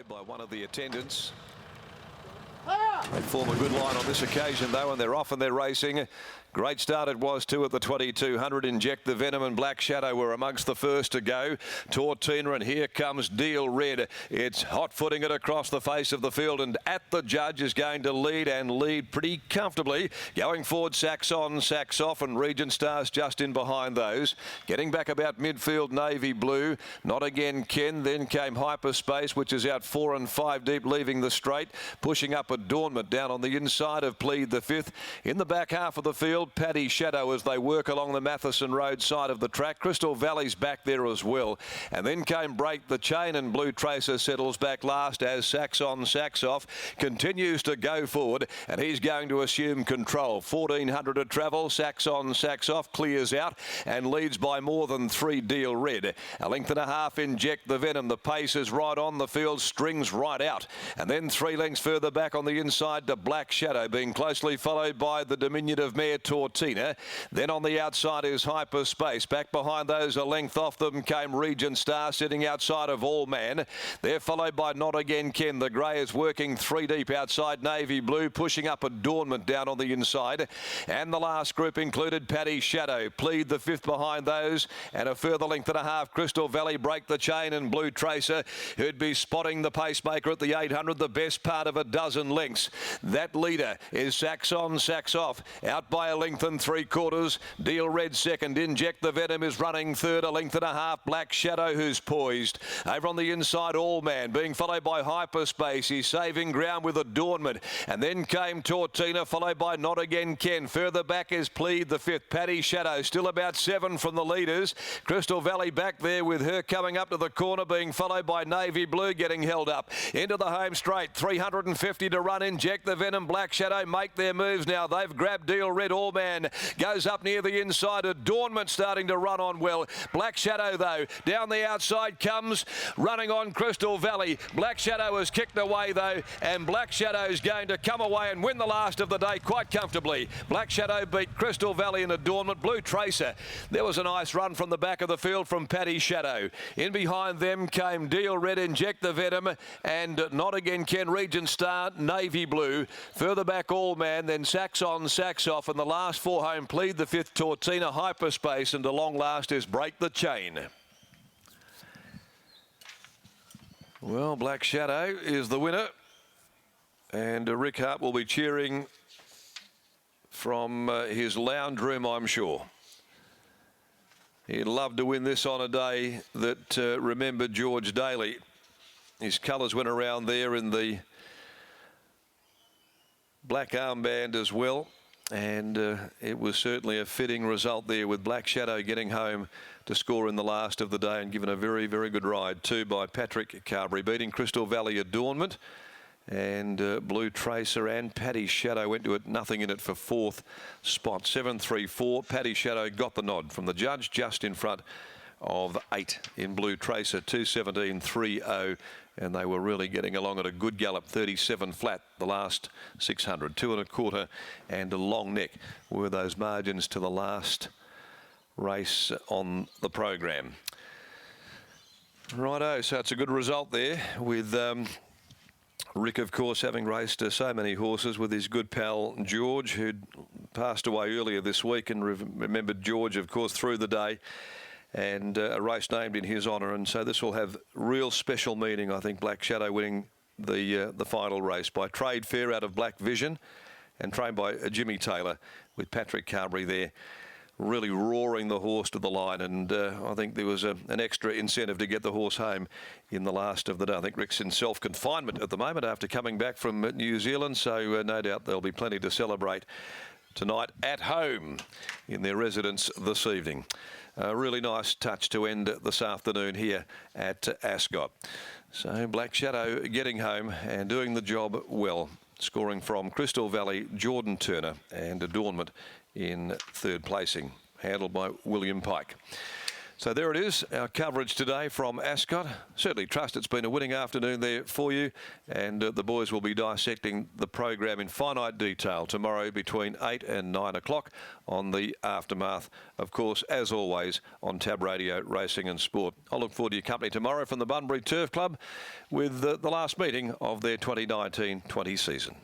there by one of the attendants. They form a good line on this occasion, though, and they're off and they're racing. Great start it was too at the 2200. Inject the Venom and Black Shadow were amongst the first to go. Tortina, and here comes Deal Red. It's hot footing it across the face of the field, and At the Judge is going to lead and lead pretty comfortably. Going forward, Sacks On, Sacks Off, and Regent Stars just in behind those. Getting back about midfield, Navy Blue. Not Again Ken. Then came Hyperspace, which is out 4 and 5 deep, leaving the straight. Pushing up Adornment down on the inside of Plead the Fifth. In the back half of the field, Paddy Shadow as they work along the Matheson Road side of the track. Crystal Valley's back there as well. And then came Break the Chain, and Blue Tracer settles back last as Sacks On, Sacks Off continues to go forward, and he's going to assume control. 1400 to travel. Sacks On, Sacks Off clears out and leads by more than 3. Deal Red. A length and a half, Inject the Venom. The pace is right on the field, strings right out. And then 3 lengths further back on the inside to Black Shadow, being closely followed by the diminutive mare Tortina. Then on the outside is Hyperspace. Back behind those, a length off them, came Regent Star sitting outside of All Man. They're followed by Not Again Ken. The grey is working 3 deep outside Navy Blue, pushing up Adornment down on the inside. And the last group included Paddy Shadow. Plead the Fifth behind those, and a further length and a half, Crystal Valley, Break the Chain, and Blue Tracer, who'd be spotting the pacemaker at the 800, the best part of a dozen lengths. That leader is Sacks On, Sacks Off, out by a length and 3/4. Deal Red second. Inject the Venom is running third, a length and a half. Black Shadow, who's poised. Over on the inside, All Man, being followed by Hyperspace. He's saving ground with Adornment. And then came Tortina, followed by Not Again Ken. Further back is Plead the Fifth. Paddy Shadow, still about 7 from the leaders. Crystal Valley back there with her coming up to the corner, being followed by Navy Blue, getting held up. Into the home straight, 350 to run. Inject the Venom, Black Shadow make their moves now. They've grabbed Deal Red. All Man goes up near the inside. Adornment starting to run on well. Black Shadow, though, down the outside comes, running on Crystal Valley. Black Shadow has kicked away, though, and Black Shadow's going to come away and win the last of the day quite comfortably. Black Shadow beat Crystal Valley and Adornment. Blue Tracer, there was a nice run from the back of the field from Paddy Shadow. In behind them came Deal Red, Inject the Venom, and Not Again Ken, Regent Star, Navy Blue. Further back, All Man, then Sacks On, Sacks Off, and the last 4 home, Plead the Fifth, Tortina, Hyperspace, and a long last is Break the Chain. Well, Black Shadow is the winner, and Rick Hart will be cheering from his lounge room, I'm sure. He'd love to win this on a day that remembered George Daly. His colours went around there in the black armband as well. And it was certainly a fitting result there, with Black Shadow getting home to score in the last of the day and given a very, very good ride too by Patrick Carberry, beating Crystal Valley, Adornment, and Blue Tracer, and Paddy Shadow went to it, nothing in it for 4th spot. 7-3-4. Paddy Shadow got the nod from the judge, just in front of 8 in Blue Tracer, 2:17.30. And they were really getting along at a good gallop. 37 flat the last 600. 2 1/4 and a long neck were those margins to the last race on the program. Righto, so it's a good result there, with Rick, of course, having raced so many horses with his good pal George, who'd passed away earlier this week, and remembered George, of course, through the day. And a race named in his honour, and so this will have real special meaning, I think. Black Shadow winning the final race by Trade Fair out of Black Vision, and trained by Jimmy Taylor, with Patrick Carberry there, really roaring the horse to the line. And I think there was an extra incentive to get the horse home in the last of the day. I think Rick's in self-confinement at the moment after coming back from New Zealand, so no doubt there'll be plenty to celebrate tonight at home in their residence this evening. A really nice touch to end this afternoon here at Ascot. So Black Shadow getting home and doing the job well, scoring from Crystal Valley, Jordan Turner, and Adornment in 3rd placing, handled by William Pike. So there it is, our coverage today from Ascot. Certainly trust it's been a winning afternoon there for you, and the boys will be dissecting the program in finite detail tomorrow between 8 and 9 o'clock on the Aftermath, of course, as always, on Tab Radio Racing and Sport. I'll look forward to your company tomorrow from the Bunbury Turf Club with the last meeting of their 2019-20 season.